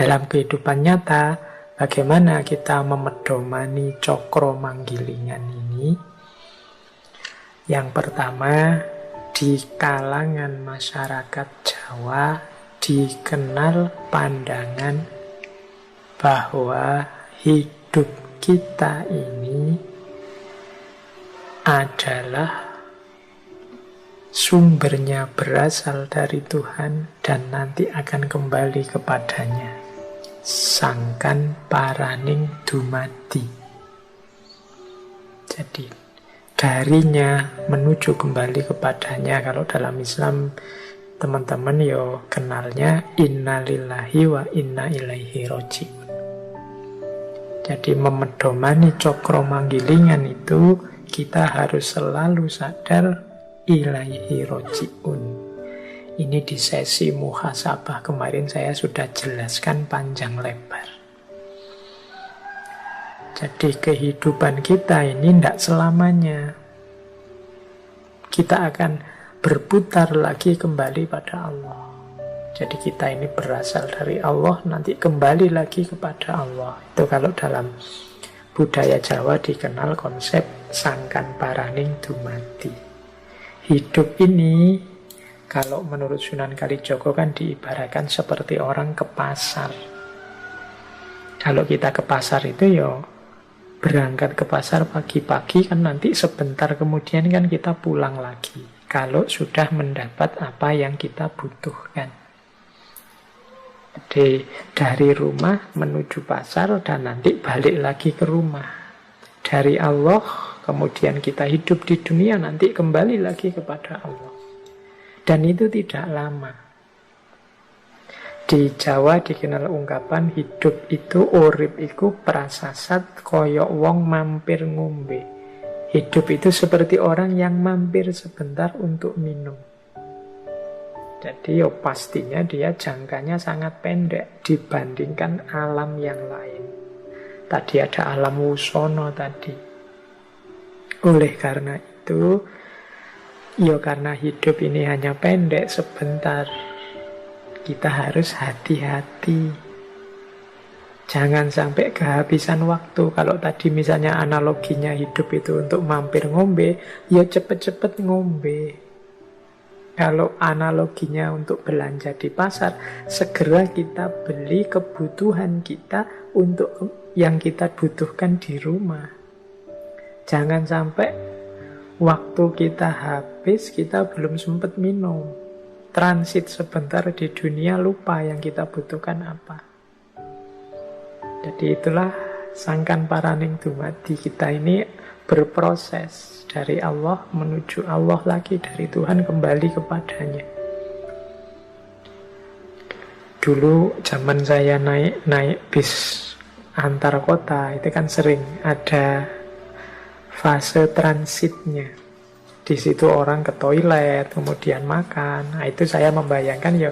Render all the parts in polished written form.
dalam kehidupan nyata, bagaimana kita memedomani cokro manggilingan ini? Yang pertama, di kalangan masyarakat Jawa dikenal pandangan bahwa hidup kita ini adalah sumbernya berasal dari Tuhan dan nanti akan kembali kepadanya. Sangkan paraning dumadi. Jadi darinya menuju kembali kepadanya. Kalau dalam Islam teman-teman yo kenalnya innalillahi wa inna ilaihi roji'un. Jadi memedomani cokro manggilingan itu kita harus selalu sadar ilaihi roji'un. Ini di sesi muhasabah kemarin saya sudah jelaskan panjang lebar. Jadi kehidupan kita ini tidak selamanya. Kita akan berputar lagi kembali pada Allah. Jadi kita ini berasal dari Allah, nanti kembali lagi kepada Allah. Itu kalau dalam budaya Jawa dikenal konsep sangkan paraning dumadi. Hidup ini, kalau menurut Sunan Kalijaga kan diibaratkan seperti orang ke pasar. Kalau kita ke pasar itu ya berangkat ke pasar pagi-pagi, kan nanti sebentar kemudian kan kita pulang lagi. Kalau sudah mendapat apa yang kita butuhkan. Jadi dari rumah menuju pasar dan nanti balik lagi ke rumah. Dari Allah, kemudian kita hidup di dunia, nanti kembali lagi kepada Allah. Dan itu tidak lama. Di Jawa dikenal ungkapan hidup itu urip iku prasasat koyok wong mampir ngombe. Hidup itu seperti orang yang mampir sebentar untuk minum. Jadi pastinya dia jangkanya sangat pendek dibandingkan alam yang lain. Tadi ada alam wusono tadi. Oleh karena itu, karena hidup ini hanya pendek sebentar, kita harus hati-hati. Jangan sampai kehabisan waktu. Kalau tadi misalnya analoginya hidup itu untuk mampir ngombe, ya cepet-cepet ngombe. Kalau analoginya untuk belanja di pasar, segera kita beli kebutuhan kita untuk yang kita butuhkan di rumah. Jangan sampai waktu kita habis, kita belum sempat minum. Transit sebentar di dunia, lupa yang kita butuhkan apa. Jadi itulah sangkan paraning dumadi. Kita ini berproses dari Allah menuju Allah lagi, dari Tuhan kembali kepadanya. Dulu zaman saya naik bis antar kota, itu kan sering ada fase transitnya. Di situ orang ke toilet, kemudian makan. Nah, itu saya membayangkan ya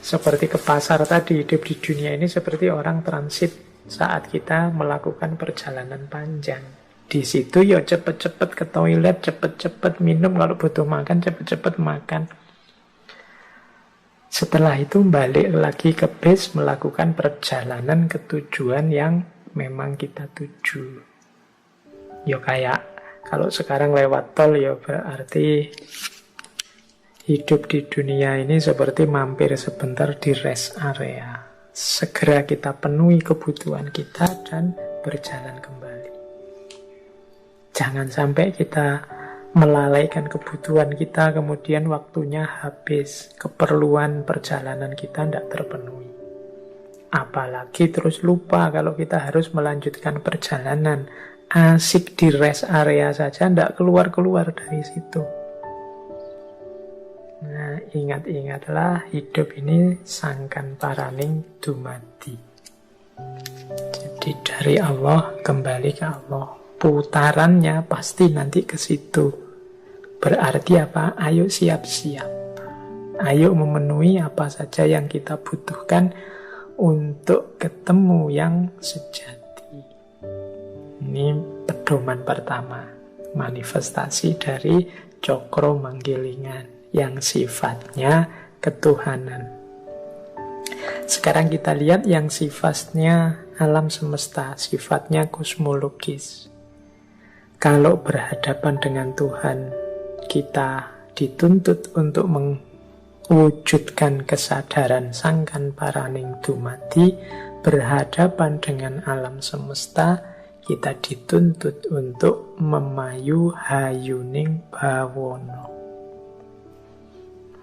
seperti ke pasar tadi, hidup di dunia ini seperti orang transit saat kita melakukan perjalanan panjang. Di situ ya cepet-cepet ke toilet, cepet-cepet minum, kalau butuh makan cepet-cepet makan. Setelah itu balik lagi ke bis, melakukan perjalanan ke tujuan yang memang kita tuju. Ya kayak kalau sekarang lewat tol ya berarti hidup di dunia ini seperti mampir sebentar di rest area. Segera kita penuhi kebutuhan kita dan berjalan kembali. Jangan sampai kita melalaikan kebutuhan kita, kemudian waktunya habis, keperluan perjalanan kita tidak terpenuhi. Apalagi terus lupa kalau kita harus melanjutkan perjalanan. Asik di rest area saja, tidak keluar-keluar dari situ. Nah, ingat-ingatlah hidup ini sangkan paraning dumadi. Jadi dari Allah kembali ke Allah. Putarannya pasti nanti ke situ. Berarti apa? Ayo siap-siap. Ayo memenuhi apa saja yang kita butuhkan untuk ketemu yang sejati. Ini pedoman pertama, manifestasi dari cokro manggilingan yang sifatnya ketuhanan. Sekarang kita lihat yang sifatnya alam semesta, sifatnya kosmologis. Kalau berhadapan dengan Tuhan, kita dituntut untuk mewujudkan kesadaran sangkan paraning dumadi. Berhadapan dengan alam semesta, kita dituntut untuk memayu hayuning bawono.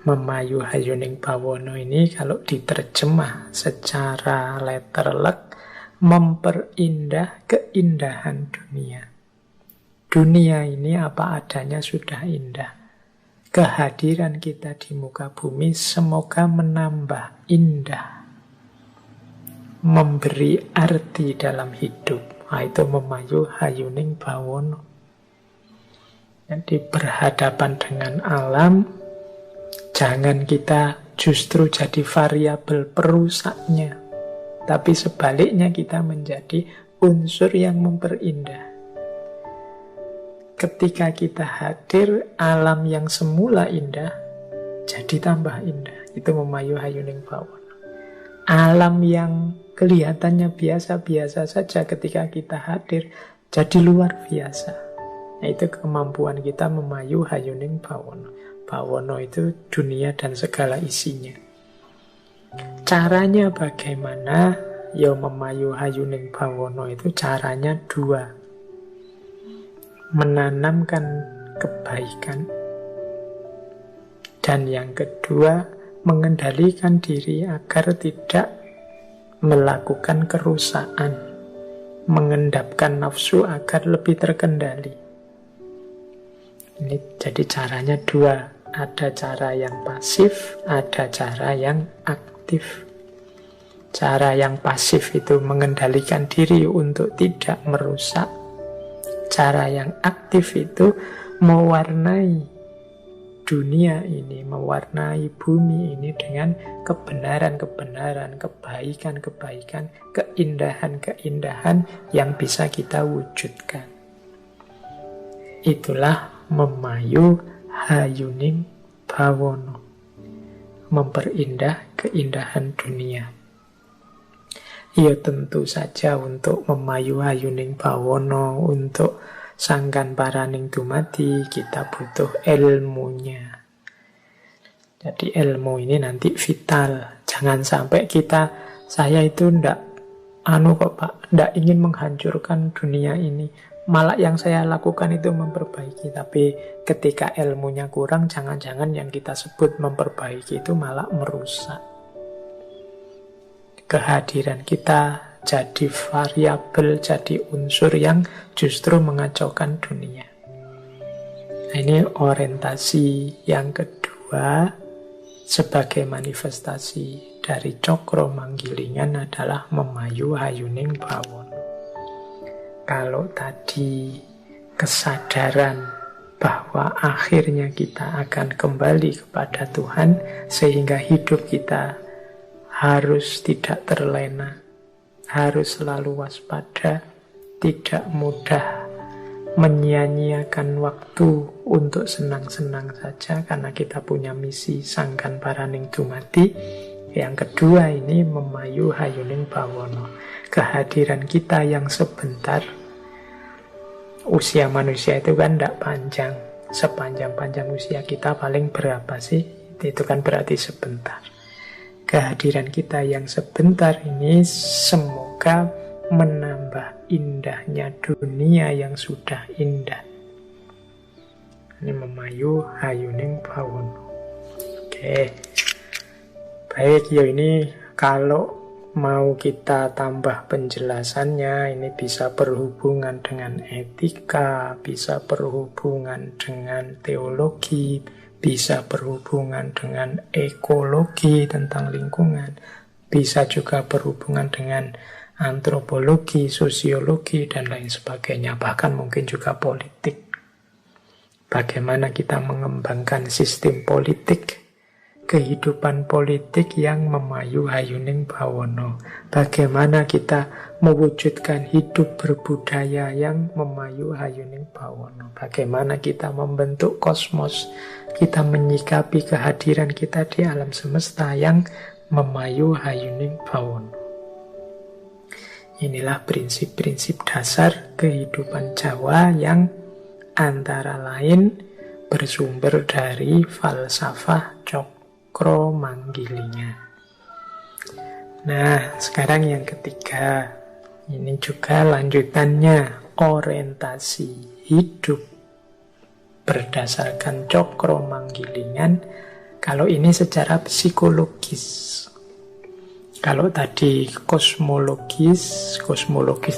Memayu hayuning bawono ini kalau diterjemah secara letterlek, memperindah keindahan dunia. Dunia ini apa adanya sudah indah. Kehadiran kita di muka bumi semoga menambah indah, memberi arti dalam hidup. Nah, itu memayu hayuning bawono. Jadi berhadapan dengan alam, jangan kita justru jadi variabel perusaknya, tapi sebaliknya kita menjadi unsur yang memperindah. Ketika kita hadir, alam yang semula indah jadi tambah indah. Itu memayu hayuning bawono. Alam yang kelihatannya biasa-biasa saja ketika kita hadir jadi luar biasa. Nah, itu kemampuan kita memayu hayuning bawono. Bawono itu dunia dan segala isinya. Caranya bagaimana? Ya memayu hayuning bawono itu caranya dua. Menanamkan kebaikan, dan yang kedua mengendalikan diri agar tidak melakukan kerusakan, mengendapkan nafsu agar lebih terkendali. Ini jadi caranya dua, ada cara yang pasif, ada cara yang aktif. Cara yang pasif itu mengendalikan diri untuk tidak merusak. Cara yang aktif itu mewarnai dunia ini, mewarnai bumi ini dengan kebenaran-kebenaran, kebaikan-kebaikan, keindahan-keindahan yang bisa kita wujudkan. Itulah memayu hayuning bawono, memperindah keindahan dunia. Ya tentu saja untuk memayu hayuning bawono, untuk sangkan paraning dumadi, kita butuh ilmunya. Jadi ilmu ini nanti vital. Jangan sampai saya itu ndak ndak ingin menghancurkan dunia ini. Malah yang saya lakukan itu memperbaiki. Tapi ketika ilmunya kurang, jangan-jangan yang kita sebut memperbaiki itu malah merusak. Kehadiran kita jadi variabel, jadi unsur yang justru mengacaukan dunia. Nah, ini orientasi yang kedua sebagai manifestasi dari cokro manggilingan adalah memayu hayuning bawono. Kalau tadi kesadaran bahwa akhirnya kita akan kembali kepada Tuhan, sehingga hidup kita harus tidak terlena, harus selalu waspada, tidak mudah menyia-nyiakan waktu untuk senang-senang saja karena kita punya misi sangkan paraning dumadi. Yang kedua ini memayu hayuning bawono. Kehadiran kita yang sebentar, usia manusia itu kan tidak panjang. Sepanjang-panjang usia kita paling berapa sih? Itu kan berarti sebentar. Kehadiran kita yang sebentar ini semoga menambah indahnya dunia yang sudah indah. Ini memayu hayuning bawono. Oke. Baik, ya ini kalau mau kita tambah penjelasannya, ini bisa berhubungan dengan etika, bisa berhubungan dengan teologi, bisa berhubungan dengan ekologi tentang lingkungan, bisa juga berhubungan dengan antropologi, sosiologi, dan lain sebagainya. Bahkan mungkin juga politik. Bagaimana kita mengembangkan sistem politik, kehidupan politik yang memayu hayuning bawono. Bagaimana kita mewujudkan hidup berbudaya yang memayu hayuning bawono. Bagaimana kita membentuk kosmos, kita menyikapi kehadiran kita di alam semesta yang memayu hayuning bawono. Inilah prinsip-prinsip dasar kehidupan Jawa yang antara lain bersumber dari falsafah Cokro-Manggilingan. Nah, sekarang yang ketiga. Ini juga lanjutannya, orientasi hidup berdasarkan Cokro-Manggilingan. Kalau ini secara psikologis. Kalau tadi kosmologis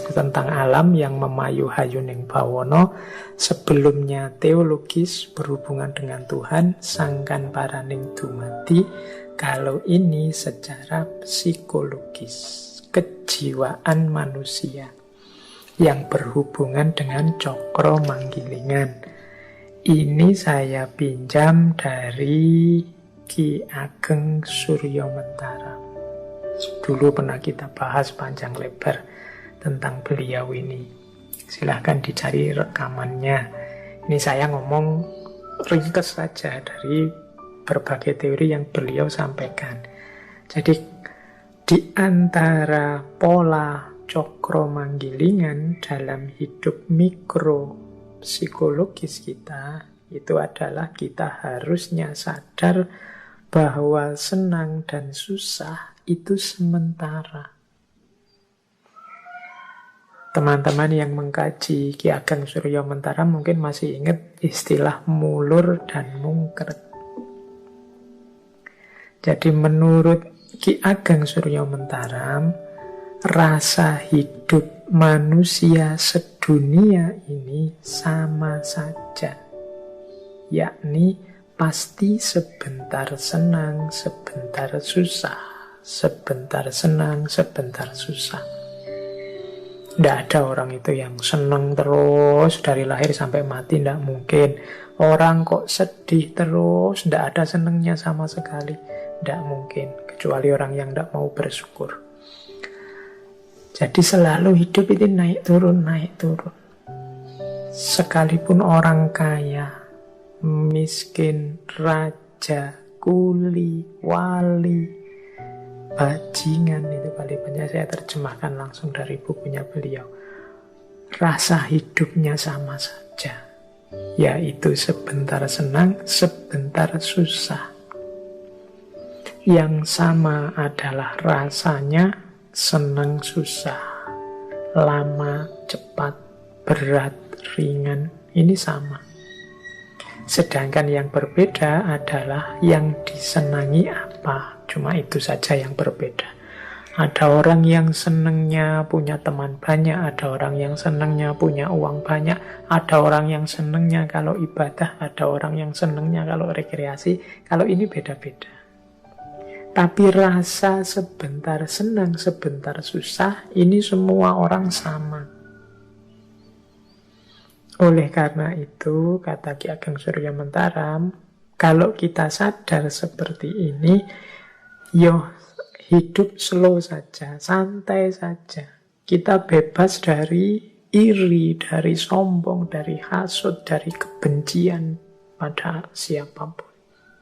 itu tentang alam yang memayu hayuning bawono. Sebelumnya teologis berhubungan dengan Tuhan, sangkan paraning dumati. Kalau ini secara psikologis, kejiwaan manusia yang berhubungan dengan Cokro-Manggilingan. Ini saya pinjam dari Ki Ageng Suryomentara. Dulu pernah kita bahas panjang lebar tentang beliau ini. Silahkan dicari rekamannya. Ini saya ngomong ringkas saja dari berbagai teori yang beliau sampaikan. Jadi di antara pola Cokro-Manggilingan dalam hidup mikro psikologis kita, itu adalah kita harusnya sadar bahwa senang dan susah itu sementara. Teman-teman yang mengkaji Ki Ageng Suryomentara mungkin masih ingat istilah mulur dan mungkret. Jadi menurut Ki Ageng Suryomentara, rasa hidup manusia sedunia ini sama saja. Yakni pasti sebentar senang, sebentar susah. Sebentar senang, sebentar susah. Tidak ada orang itu yang senang terus dari lahir sampai mati, tidak mungkin. Orang kok sedih terus, tidak ada senangnya sama sekali, tidak mungkin. Kecuali orang yang tidak mau bersyukur. Jadi selalu hidup itu naik turun, naik turun. Sekalipun orang kaya, miskin, raja, kuli, wali, bajingan, itu kali banyak saya terjemahkan langsung dari bukunya beliau. Rasa hidupnya sama saja, yaitu sebentar senang, sebentar susah. Yang sama adalah rasanya senang susah, lama, cepat, berat, ringan, ini sama. Sedangkan yang berbeda adalah yang disenangi apa. Cuma itu saja yang berbeda. Ada orang yang senangnya punya teman banyak, ada orang yang senangnya punya uang banyak, ada orang yang senangnya kalau ibadah, ada orang yang senangnya kalau rekreasi. Kalau ini beda-beda. Tapi rasa sebentar senang, sebentar susah, ini semua orang sama. Oleh karena itu, kata Ki Ageng Suryomentara, kalau kita sadar seperti ini, hidup slow saja, santai saja. Kita bebas dari iri, dari sombong, dari hasut, dari kebencian pada siapapun.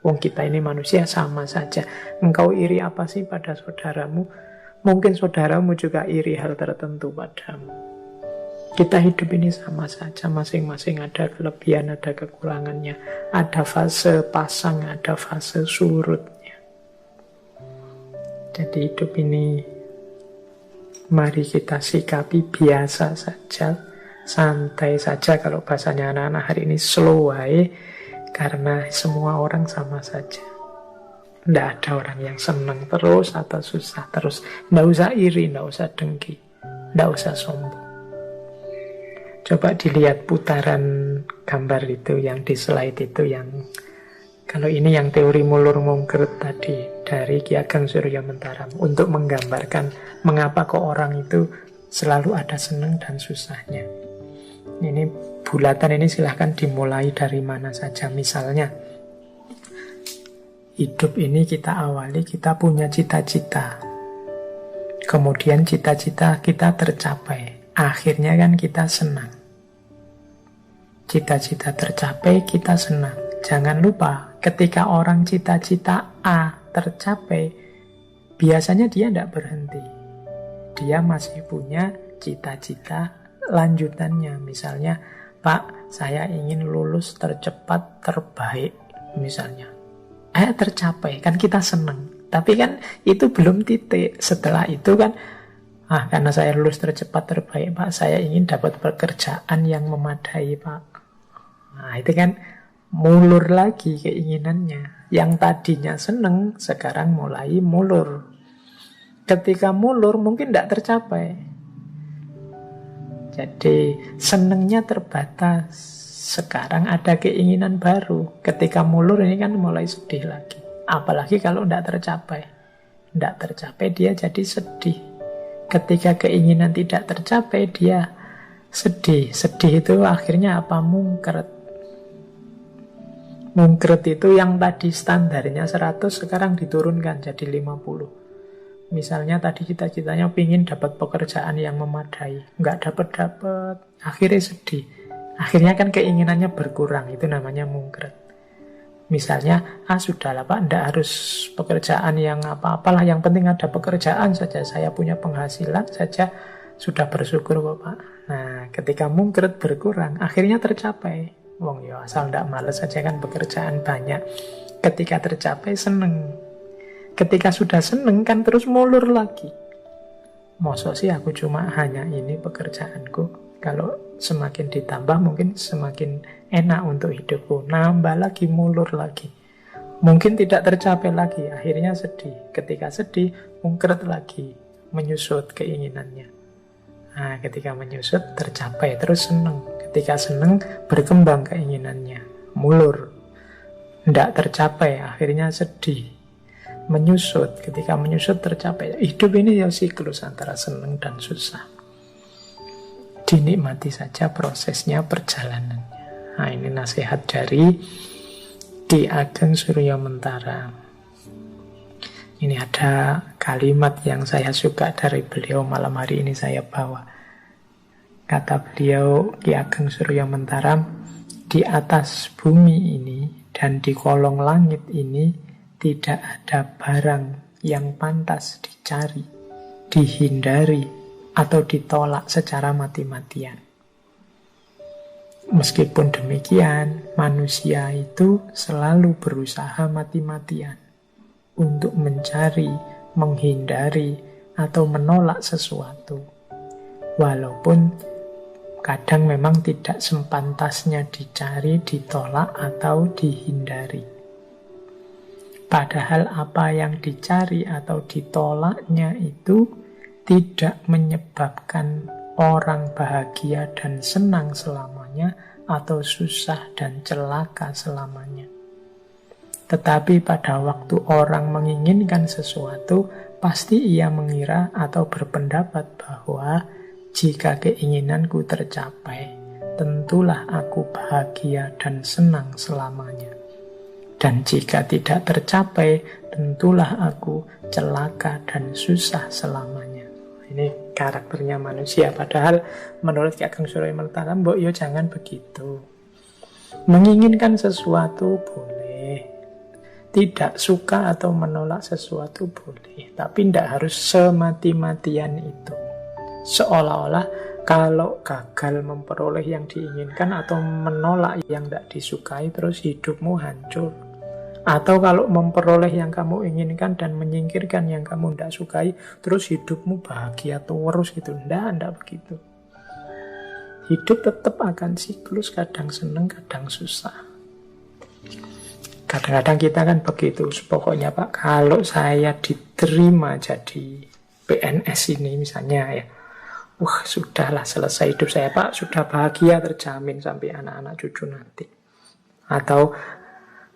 Wong kita ini manusia sama saja. Engkau iri apa sih pada saudaramu? Mungkin saudaramu juga iri hal tertentu padamu. Kita hidup ini sama saja, masing-masing ada kelebihan, ada kekurangannya. Ada fase pasang, ada fase surutnya. Jadi hidup ini mari kita sikapi biasa saja, santai saja. Kalau bahasanya anak-anak hari ini slow way, karena semua orang sama saja. Tidak ada orang yang senang terus atau susah terus. Tidak usah iri, tidak usah dengki, tidak usah sombong. Coba dilihat putaran gambar itu yang di slide itu, yang kalau ini yang teori mulur mungkret tadi dari Ki Ageng Suryomentara, untuk menggambarkan mengapa kok orang itu selalu ada senang dan susahnya. Ini bulatan ini silahkan dimulai dari mana saja. Misalnya hidup ini kita awali, kita punya cita-cita, kemudian cita-cita kita tercapai, akhirnya kan kita senang. Cita-cita tercapai, kita senang. Jangan lupa, ketika orang cita-cita A tercapai, biasanya dia tidak berhenti. Dia masih punya cita-cita lanjutannya. Misalnya, Pak, saya ingin lulus tercepat, terbaik. Misalnya, tercapai, kan kita seneng. Tapi kan itu belum titik. Setelah itu kan, karena saya lulus tercepat, terbaik, Pak, saya ingin dapat pekerjaan yang memadai, Pak. Nah, itu kan mulur lagi keinginannya. Yang tadinya seneng, sekarang mulai mulur. Ketika mulur, mungkin tidak tercapai. Jadi, senengnya terbatas. Sekarang ada keinginan baru. Ketika mulur ini kan mulai sedih lagi. Apalagi kalau tidak tercapai. Tidak tercapai, dia jadi sedih. Ketika keinginan tidak tercapai, dia sedih. Sedih itu akhirnya apa? Mungkret. Mungkret itu yang tadi standarnya 100, sekarang diturunkan jadi 50. Misalnya tadi cita-citanya pingin dapat pekerjaan yang memadai. Nggak dapat-dapat. Akhirnya sedih. Akhirnya kan keinginannya berkurang. Itu namanya mungkret. Misalnya, sudahlah Pak, ndak harus pekerjaan yang apa-apalah. Yang penting ada pekerjaan saja. Saya punya penghasilan saja. Sudah bersyukur kok Pak. Nah, ketika mungkret berkurang, akhirnya tercapai. Wong ya asal ndak males saja kan pekerjaan banyak. Ketika tercapai seneng. Ketika sudah seneng kan terus mulur lagi. Masa sih aku cuma hanya ini pekerjaanku. Kalau semakin ditambah mungkin semakin enak untuk hidupku. Nambah lagi, mulur lagi. Mungkin tidak tercapai lagi. Akhirnya sedih. Ketika sedih, mungkret lagi. Menyusut keinginannya. Nah, ketika menyusut tercapai terus seneng. Ketika seneng berkembang keinginannya. Mulur. Tidak tercapai. Akhirnya sedih. Menyusut. Ketika menyusut tercapai. Hidup ini ya siklus antara seneng dan susah. Dinikmati saja prosesnya, perjalanannya. Nah, ini nasihat dari Ki Ageng Suryamentara. Ini ada kalimat yang saya suka dari beliau, malam hari ini saya bawa. Kata beliau, Ki Ageng Suryamentara, di atas bumi ini dan di kolong langit ini tidak ada barang yang pantas dicari, dihindari, atau ditolak secara mati-matian. Meskipun demikian, manusia itu selalu berusaha mati-matian untuk mencari, menghindari, atau menolak sesuatu. Walaupun kadang memang tidak sepantasnya dicari, ditolak, atau dihindari. Padahal apa yang dicari atau ditolaknya itu tidak menyebabkan orang bahagia dan senang selamanya atau susah dan celaka selamanya. Tetapi pada waktu orang menginginkan sesuatu, pasti ia mengira atau berpendapat bahwa jika keinginanku tercapai, tentulah aku bahagia dan senang selamanya. Dan jika tidak tercapai, tentulah aku celaka dan susah selamanya. Ini karakternya manusia. Padahal menurut Ki Ageng Suryamentara, mbok yo jangan begitu. Menginginkan sesuatu boleh, tidak suka atau menolak sesuatu boleh, tapi tidak harus semati-matian itu. Seolah-olah kalau gagal memperoleh yang diinginkan atau menolak yang tidak disukai, terus hidupmu hancur. Atau kalau memperoleh yang kamu inginkan dan menyingkirkan yang kamu tidak sukai, terus hidupmu bahagia terus gitu. Tidak begitu. Hidup tetap akan siklus, kadang seneng, kadang susah. Kadang-kadang kita kan begitu. Pokoknya Pak, kalau saya diterima jadi PNS ini misalnya ya, sudahlah selesai hidup saya Pak, sudah bahagia terjamin sampai anak-anak cucu nanti. Atau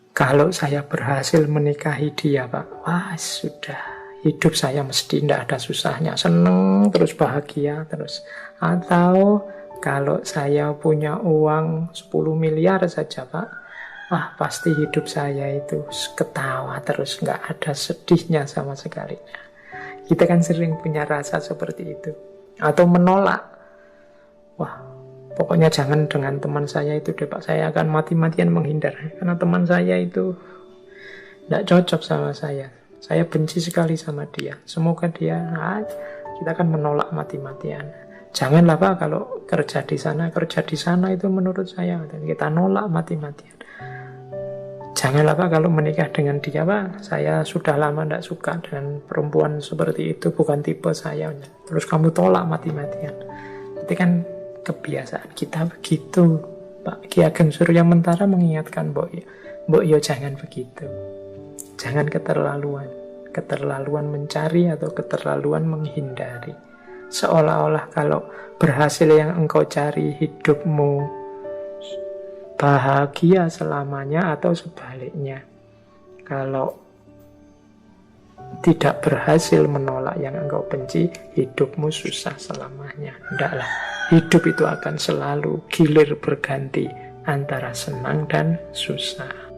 kalau saya berhasil menikahi dia Pak, sudah, hidup saya mesti tidak ada susahnya, seneng terus, bahagia terus. Atau kalau saya punya uang 10 miliar saja Pak, pasti hidup saya itu ketawa terus, nggak ada sedihnya sama sekali. Kita kan sering punya rasa seperti itu. Atau menolak, pokoknya jangan dengan teman saya itu deh Pak, saya akan mati-matian menghindar. Karena teman saya itu tidak cocok sama saya. Saya benci sekali sama dia. Semoga dia, kita akan menolak mati-matian. Janganlah Pak kalau kerja di sana itu menurut saya dan kita nolak mati-matian. Janganlah Pak kalau menikah dengan dia Pak, saya sudah lama tidak suka dengan perempuan seperti itu, bukan tipe saya. Terus kamu tolak mati-matian. Itu kan kebiasaan kita begitu. Pak Ki Ageng Surya Mentara mengingatkan Mbok Yo jangan begitu. Jangan keterlaluan. Keterlaluan mencari atau keterlaluan menghindari. Seolah-olah kalau berhasil yang engkau cari, hidupmu bahagia selamanya, atau sebaliknya. Kalau tidak berhasil menolak yang engkau benci, hidupmu susah selamanya. Tidaklah. Hidup itu akan selalu gilir berganti antara senang dan susah.